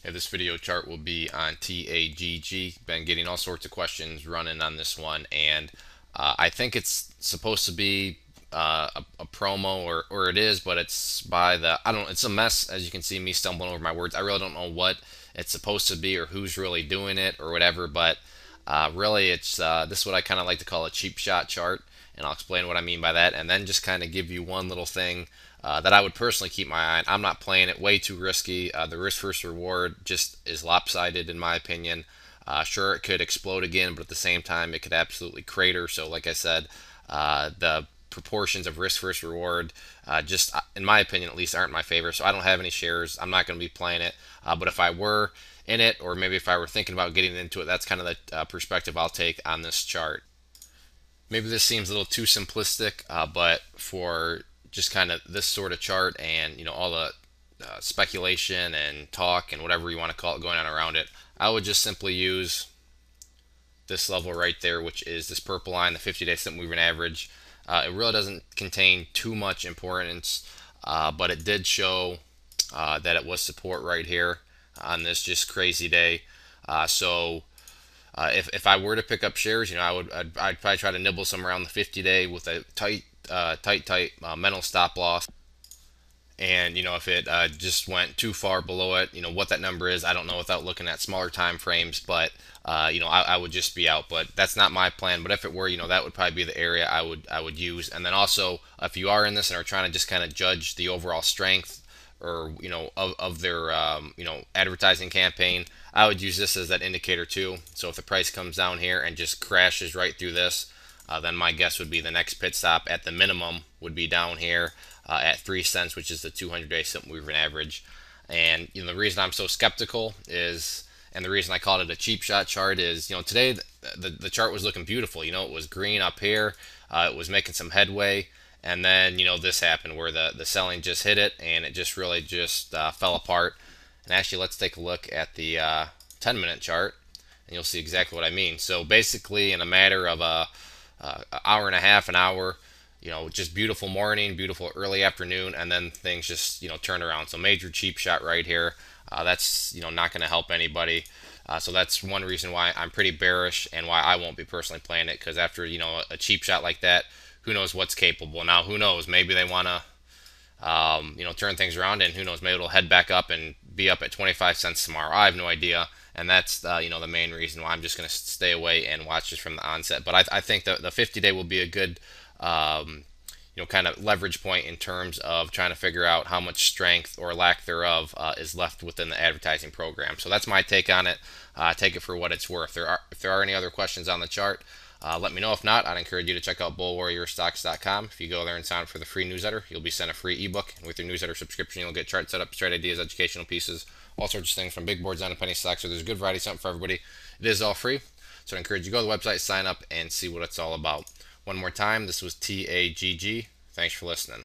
This video chart will be on TAGG. Been getting all sorts of questions running on this one, and I think it's supposed to be a promo, or it is, but it's by the I don't. It's a mess, as you can see me stumbling over my words. I really don't know what it's supposed to be or who's really doing it or whatever, but really it's this is what I kind of like to call a cheap shot chart, and I'll explain what I mean by that, and then just kind of give you one little thing that I would personally keep my eye on. I'm not playing it, way too risky. The risk versus reward just is lopsided in my opinion. Sure, it could explode again, but at the same time, it could absolutely crater. So, like I said, the proportions of risk versus reward, just in my opinion at least, aren't my favor. So I don't have any shares. I'm not going to be playing it. But if I were in it, or maybe if I were thinking about getting into it, that's kind of the perspective I'll take on this chart. Maybe this seems a little too simplistic, but for just kind of this sort of chart and all the speculation and talk and whatever you want to call it going on around it, I would just simply use this level right there, which is this purple line, the 50-day simple moving average. It really doesn't contain too much importance, but it did show that it was support right here on this just crazy day. If I were to pick up shares, I'd probably try to nibble some around the 50-day with a tight mental stop loss. And if it just went too far below it, what that number is, I don't know without looking at smaller time frames. But I would just be out. But that's not my plan. But if it were, that would probably be the area I would use. And then also, if you are in this and are trying to just kind of judge the overall strength or of their advertising campaign, I would use this as that indicator too. So if the price comes down here and just crashes right through this, then my guess would be the next pit stop at the minimum would be down here at 3 cents, which is the 200-day simple moving average. And the reason I'm so skeptical is, and the reason I called it a cheap shot chart is, today the chart was looking beautiful. It was green up here, it was making some headway, and then this happened where the selling just hit it, and it just really just fell apart. And actually, let's take a look at the 10-minute chart, and you'll see exactly what I mean. So basically, in a matter of a hour and a half, an hour, just beautiful morning, beautiful early afternoon, and then things just turn around. So major cheap shot right here. That's not going to help anybody. So that's one reason why I'm pretty bearish and why I won't be personally playing it, because after a cheap shot like that, who knows what's capable. Now, who knows? Maybe they want to turn things around, and who knows, maybe it'll head back up and be up at 25 cents tomorrow. I have no idea, and that's the main reason why I'm just going to stay away and watch this from the onset. But I think the 50-day will be a good kind of leverage point in terms of trying to figure out how much strength or lack thereof is left within the advertising program. So that's my take on it. Take it for what it's worth. If there are any other questions on the chart, let me know. If not, I'd encourage you to check out bullwarriorstocks.com. If you go there and sign up for the free newsletter, you'll be sent a free ebook. And with your newsletter subscription, you'll get chart setups, trade ideas, educational pieces, all sorts of things from big boards down to penny stocks. So there's a good variety, something for everybody. It is all free. So I encourage you to go to the website, sign up, and see what it's all about. One more time, this was TAGG. Thanks for listening.